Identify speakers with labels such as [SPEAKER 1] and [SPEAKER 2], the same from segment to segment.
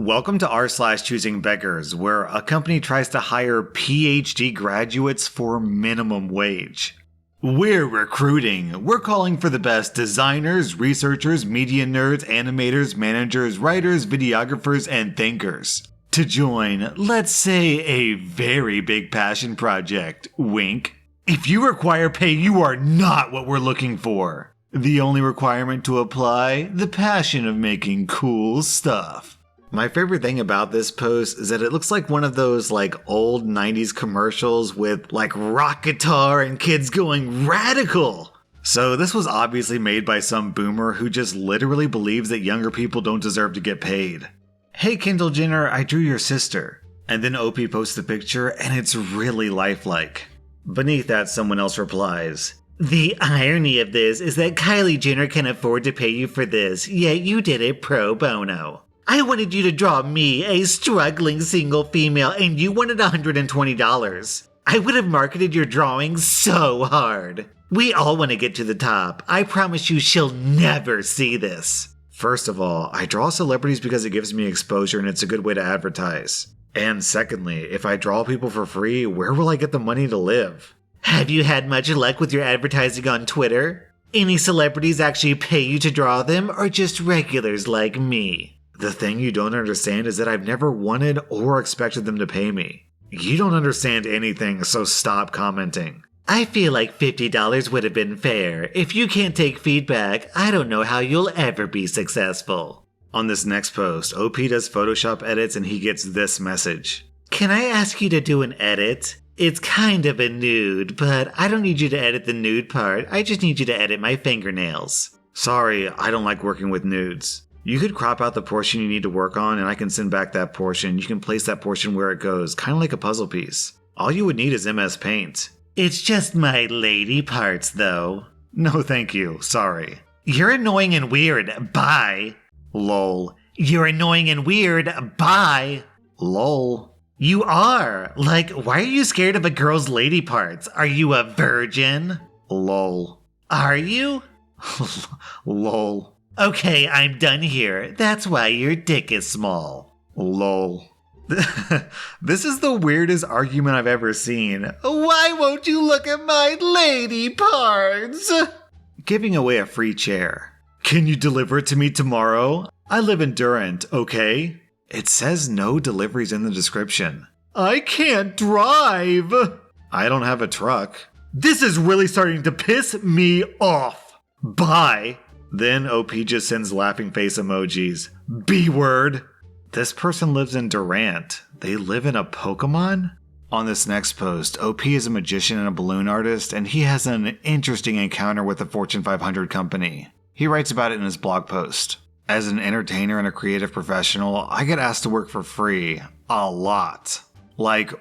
[SPEAKER 1] Welcome to rSlash Choosing Beggars, where a company tries to hire PhD graduates for minimum wage. We're recruiting. We're calling for the best designers, researchers, media nerds, animators, managers, writers, videographers, and thinkers to join, let's say, a very big passion project. Wink. If you require pay, you are not what we're looking for. The only requirement to apply, the passion of making cool stuff. My favorite thing about this post is that it looks like one of those old 90s commercials with rock guitar and kids going radical. So this was obviously made by some boomer who just literally believes that younger people don't deserve to get paid. Hey Kendall Jenner, I drew your sister. And then OP posts the picture and it's really lifelike. Beneath that, someone else replies, "The irony of this is that Kylie Jenner can afford to pay you for this, yet you did it pro bono. I wanted you to draw me, a struggling single female, and you wanted $120. I would have marketed your drawing so hard. We all want to get to the top. I promise you she'll never see this." First of all, I draw celebrities because it gives me exposure and it's a good way to advertise. And secondly, if I draw people for free, where will I get the money to live? Have you had much luck with your advertising on Twitter? Any celebrities actually pay you to draw them, or just regulars like me? The thing you don't understand is that I've never wanted or expected them to pay me. You don't understand anything, so stop commenting. I feel like $50 would have been fair. If you can't take feedback, I don't know how you'll ever be successful. On this next post, OP does Photoshop edits and he gets this message. Can I ask you to do an edit? It's kind of a nude, but I don't need you to edit the nude part. I just need you to edit my fingernails. Sorry, I don't like working with nudes. You could crop out the portion you need to work on and I can send back that portion. You can place that portion where it goes, kind of like a puzzle piece. All you would need is MS Paint. It's just my lady parts though. No thank you, sorry. You're annoying and weird, bye. Lol. You're annoying and weird, bye. Lol. You are. Why are you scared of a girl's lady parts? Are you a virgin? Lol. Are you? Lol. Okay, I'm done here. That's why your dick is small. Lol. This is the weirdest argument I've ever seen. Why won't you look at my lady parts? Giving away a free chair. Can you deliver it to me tomorrow? I live in Durant, okay? It says no deliveries in the description. I can't drive. I don't have a truck. This is really starting to piss me off. Bye. Then OP just sends laughing face emojis. B-word. This person lives in Durant. They live in a Pokemon? On this next post, OP is a magician and a balloon artist, and he has an interesting encounter with a Fortune 500 company. He writes about it in his blog post. As an entertainer and a creative professional, I get asked to work for free. A lot.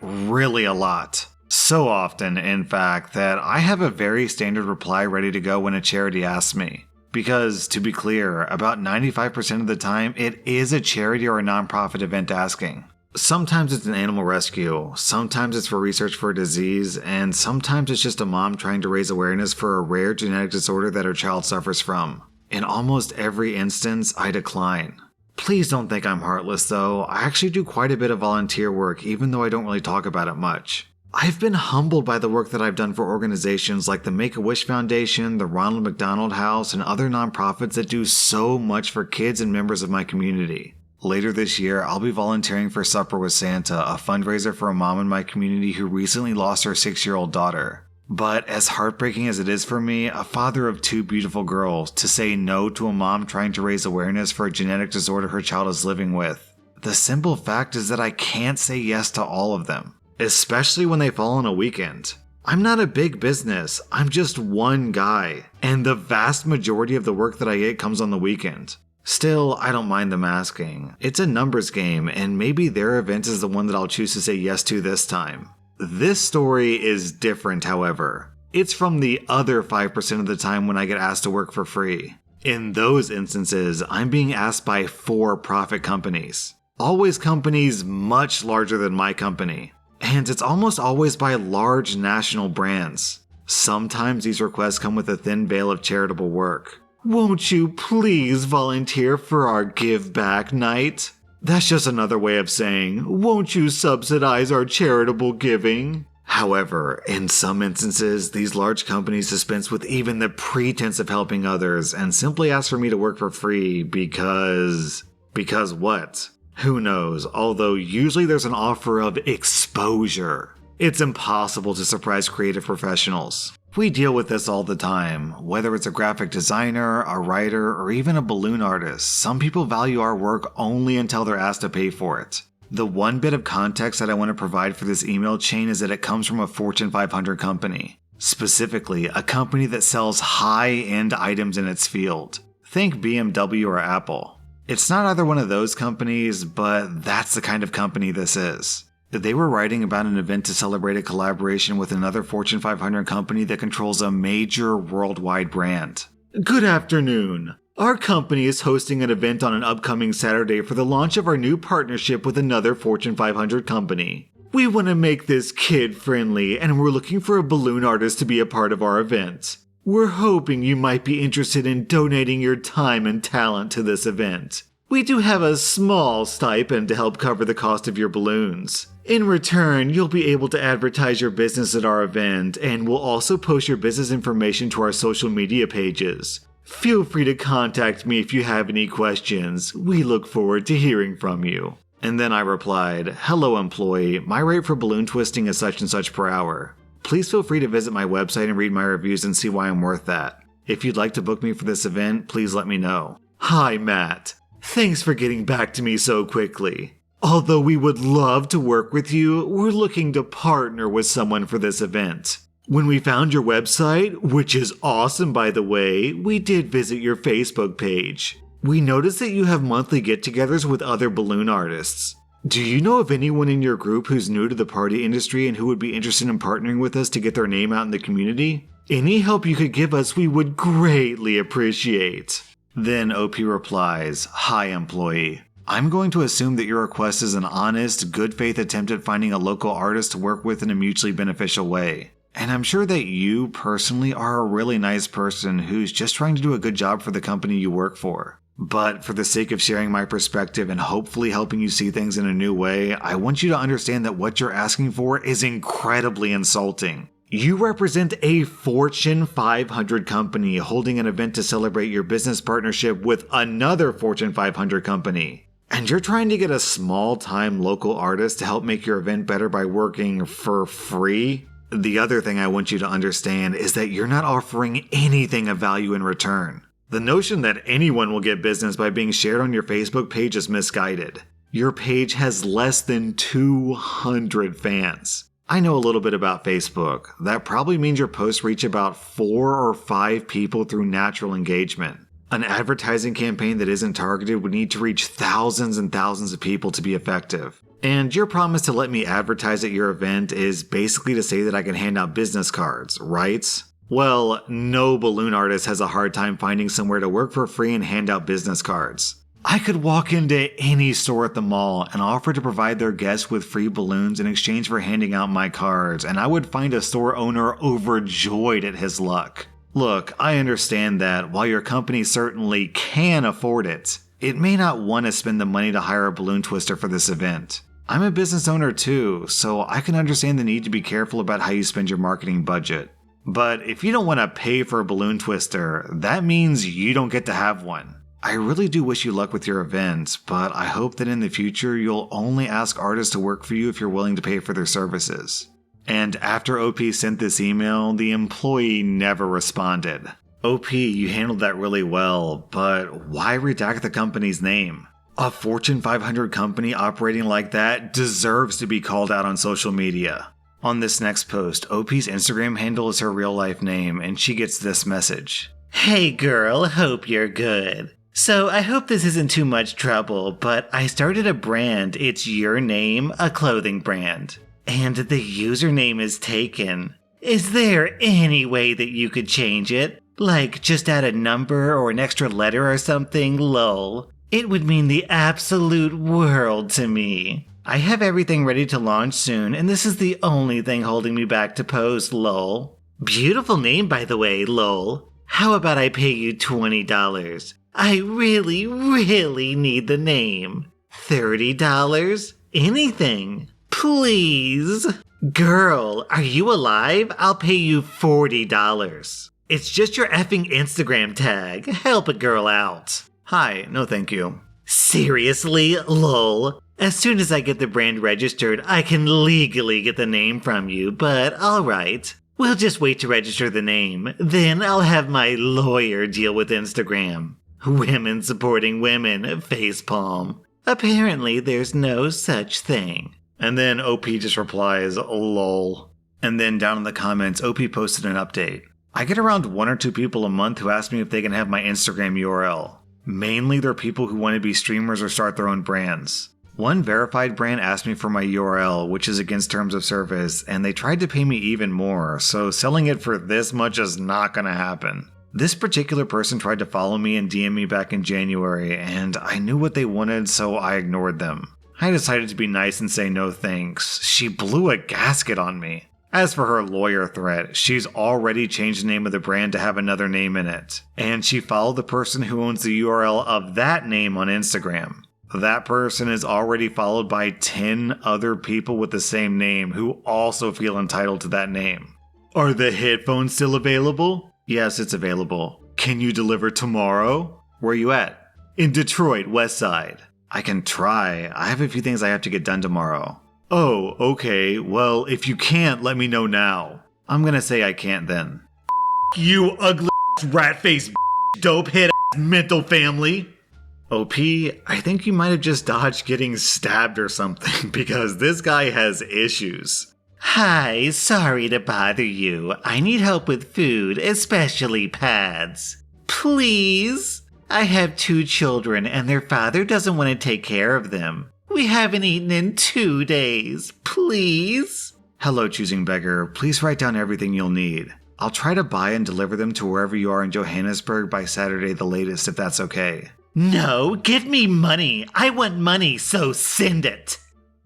[SPEAKER 1] Really a lot. So often, in fact, that I have a very standard reply ready to go when a charity asks me. Because, to be clear, about 95% of the time, it is a charity or a nonprofit event asking. Sometimes it's an animal rescue, sometimes it's for research for a disease, and sometimes it's just a mom trying to raise awareness for a rare genetic disorder that her child suffers from. In almost every instance, I decline. Please don't think I'm heartless though, I actually do quite a bit of volunteer work even though I don't really talk about it much. I've been humbled by the work that I've done for organizations like the Make-A-Wish Foundation, the Ronald McDonald House, and other nonprofits that do so much for kids and members of my community. Later this year, I'll be volunteering for Supper with Santa, a fundraiser for a mom in my community who recently lost her 6-year-old daughter. But as heartbreaking as it is for me, a father of 2 beautiful girls, to say no to a mom trying to raise awareness for a genetic disorder her child is living with, the simple fact is that I can't say yes to all of them. Especially when they fall on a weekend. I'm not a big business, I'm just one guy, and the vast majority of the work that I get comes on the weekend. Still, I don't mind them asking. It's a numbers game, and maybe their event is the one that I'll choose to say yes to this time. This story is different, however. It's from the other 5% of the time when I get asked to work for free. In those instances, I'm being asked by for-profit companies. Always companies much larger than my company. And it's almost always by large national brands. Sometimes these requests come with a thin veil of charitable work. Won't you please volunteer for our give back night? That's just another way of saying, won't you subsidize our charitable giving? However, in some instances, these large companies dispense with even the pretense of helping others and simply ask for me to work for free because what? Who knows, although usually there's an offer of exposure. It's impossible to surprise creative professionals. We deal with this all the time. Whether it's a graphic designer, a writer, or even a balloon artist, some people value our work only until they're asked to pay for it. The one bit of context that I want to provide for this email chain is that it comes from a Fortune 500 company. Specifically, a company that sells high-end items in its field. Think BMW or Apple. It's not either one of those companies, but that's the kind of company this is. They were writing about an event to celebrate a collaboration with another Fortune 500 company that controls a major worldwide brand. Good afternoon. Our company is hosting an event on an upcoming Saturday for the launch of our new partnership with another Fortune 500 company. We want to make this kid-friendly, and we're looking for a balloon artist to be a part of our event. We're hoping you might be interested in donating your time and talent to this event. We do have a small stipend to help cover the cost of your balloons. In return, you'll be able to advertise your business at our event, and we'll also post your business information to our social media pages. Feel free to contact me if you have any questions. We look forward to hearing from you. And then I replied, hello employee, my rate for balloon twisting is such and such per hour. Please feel free to visit my website and read my reviews and see why I'm worth that. If you'd like to book me for this event, please let me know. Hi Matt. Thanks for getting back to me so quickly. Although we would love to work with you, we're looking to partner with someone for this event. When we found your website, which is awesome by the way, we did visit your Facebook page. We noticed that you have monthly get-togethers with other balloon artists. Do you know of anyone in your group who's new to the party industry and who would be interested in partnering with us to get their name out in the community? Any help you could give us we would greatly appreciate. Then OP replies, hi employee. I'm going to assume that your request is an honest, good faith attempt at finding a local artist to work with in a mutually beneficial way. And I'm sure that you personally are a really nice person who's just trying to do a good job for the company you work for. But for the sake of sharing my perspective and hopefully helping you see things in a new way, I want you to understand that what you're asking for is incredibly insulting. You represent a Fortune 500 company holding an event to celebrate your business partnership with another Fortune 500 company. And you're trying to get a small-time local artist to help make your event better by working for free? The other thing I want you to understand is that you're not offering anything of value in return. The notion that anyone will get business by being shared on your Facebook page is misguided. Your page has less than 200 fans. I know a little bit about Facebook. That probably means your posts reach about 4 or 5 people through natural engagement. An advertising campaign that isn't targeted would need to reach thousands and thousands of people to be effective. And your promise to let me advertise at your event is basically to say that I can hand out business cards, right? Well, no balloon artist has a hard time finding somewhere to work for free and hand out business cards. I could walk into any store at the mall and offer to provide their guests with free balloons in exchange for handing out my cards, and I would find a store owner overjoyed at his luck. Look, I understand that while your company certainly can afford it, it may not want to spend the money to hire a balloon twister for this event. I'm a business owner too, so I can understand the need to be careful about how you spend your marketing budget. But if you don't want to pay for a balloon twister, that means you don't get to have one. I really do wish you luck with your event, but I hope that in the future you'll only ask artists to work for you if you're willing to pay for their services. And after OP sent this email, the employee never responded. OP, you handled that really well, but why redact the company's name? A Fortune 500 company operating like that deserves to be called out on social media. On this next post, OP's Instagram handle is her real-life name, and she gets this message. Hey girl, hope you're good. So I hope this isn't too much trouble, but I started a brand. It's your name, a clothing brand. And the username is taken. Is there any way that you could change it? Like just add a number or an extra letter or something, lol. It would mean the absolute world to me. I have everything ready to launch soon, and this is the only thing holding me back to post, lol. Beautiful name, by the way, lol. How about I pay you $20? I really, really need the name. $30? Anything. Please. Girl, are you alive? I'll pay you $40. It's just your effing Instagram tag. Help a girl out. Hi, no thank you. Seriously? Lol. As soon as I get the brand registered, I can legally get the name from you, but alright. We'll just wait to register the name. Then I'll have my lawyer deal with Instagram. Women supporting women, facepalm. Apparently there's no such thing. And then OP just replies, lol. And then down in the comments, OP posted an update. I get around 1 or 2 people a month who ask me if they can have my Instagram URL. Mainly they're people who want to be streamers or start their own brands. One verified brand asked me for my URL, which is against terms of service, and they tried to pay me even more, so selling it for this much is not gonna happen. This particular person tried to follow me and DM me back in January, and I knew what they wanted, so I ignored them. I decided to be nice and say no thanks. She blew a gasket on me. As for her lawyer threat, she's already changed the name of the brand to have another name in it, and she followed the person who owns the URL of that name on Instagram. That person is already followed by 10 other people with the same name who also feel entitled to that name. Are the headphones still available? Yes, it's available. Can you deliver tomorrow? Where are you at? In Detroit, West Side. I can try. I have a few things I have to get done tomorrow. Oh, okay. Well, if you can't, let me know now. I'm gonna say I can't then. You ugly rat-faced dope-head mental family. OP, I think you might have just dodged getting stabbed or something because this guy has issues. Hi, sorry to bother you. I need help with food, especially pads. Please? I have 2 children and their father doesn't want to take care of them. We haven't eaten in 2 days. Please? Hello, Choosing Beggar. Please write down everything you'll need. I'll try to buy and deliver them to wherever you are in Johannesburg by Saturday the latest if that's okay. No, give me money. I want money, so send it.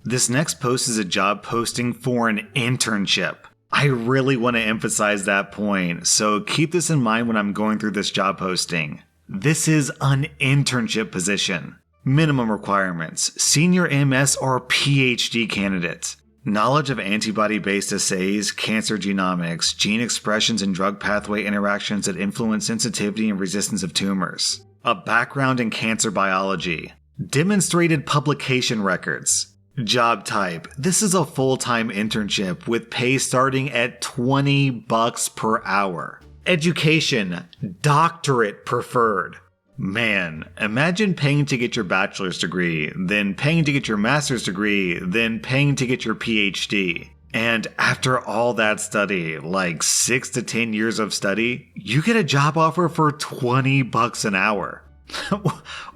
[SPEAKER 1] This next post is a job posting for an internship. I really want to emphasize that point, so keep this in mind when I'm going through this job posting. This is an internship position. Minimum requirements: senior MS or PhD candidate. Knowledge of antibody-based assays, cancer genomics, gene expressions and drug pathway interactions that influence sensitivity and resistance of tumors. A background in cancer biology. Demonstrated publication records. Job type: this is a full-time internship with pay starting at $20 per hour. Education: doctorate preferred. Man, imagine paying to get your bachelor's degree, then paying to get your master's degree, then paying to get your PhD. And after all that study, like 6 to 10 years of study, you get a job offer for $20 an hour.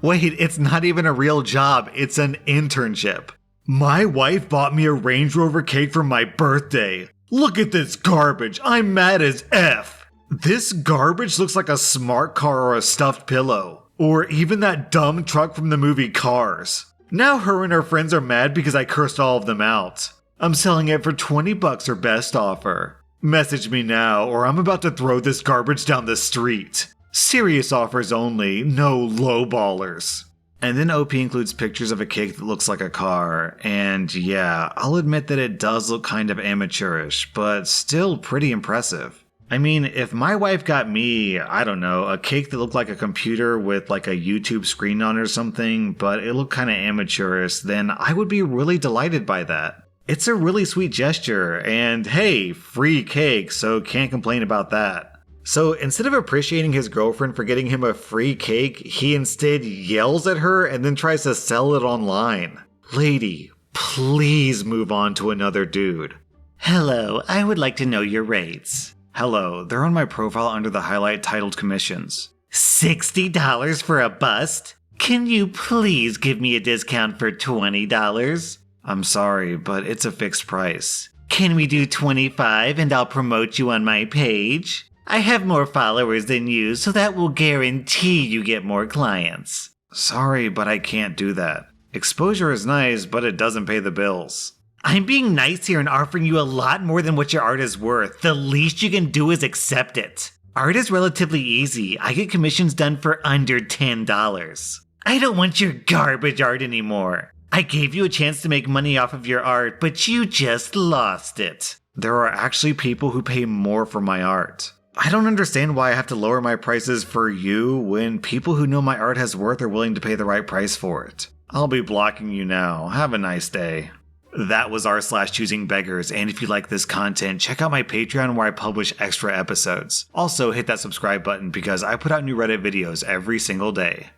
[SPEAKER 1] Wait, it's not even a real job, it's an internship. My wife bought me a Range Rover cake for my birthday. Look at this garbage, I'm mad as F. This garbage looks like a smart car or a stuffed pillow. Or even that dumb truck from the movie Cars. Now her and her friends are mad because I cursed all of them out. I'm selling it for $20 or best offer. Message me now or I'm about to throw this garbage down the street. Serious offers only, no lowballers. And then OP includes pictures of a cake that looks like a car, and yeah, I'll admit that it does look kind of amateurish, but still pretty impressive. I mean, if my wife got me, I don't know, a cake that looked like a computer with like a YouTube screen on or something, but it looked kind of amateurish, then I would be really delighted by that. It's a really sweet gesture, and hey, free cake, so can't complain about that. So instead of appreciating his girlfriend for getting him a free cake, he instead yells at her and then tries to sell it online. Lady, please move on to another dude. Hello, I would like to know your rates. Hello, they're on my profile under the highlight titled commissions. $60 for a bust? Can you please give me a discount for $20? I'm sorry, but it's a fixed price. Can we do $25 and I'll promote you on my page? I have more followers than you, so that will guarantee you get more clients. Sorry, but I can't do that. Exposure is nice, but it doesn't pay the bills. I'm being nice here and offering you a lot more than what your art is worth. The least you can do is accept it. Art is relatively easy. I get commissions done for under $10. I don't want your garbage art anymore. I gave you a chance to make money off of your art, but you just lost it. There are actually people who pay more for my art. I don't understand why I have to lower my prices for you when people who know my art has worth are willing to pay the right price for it. I'll be blocking you now. Have a nice day. That was r/choosingbeggars, and if you like this content, check out my Patreon where I publish extra episodes. Also, hit that subscribe button because I put out new Reddit videos every single day.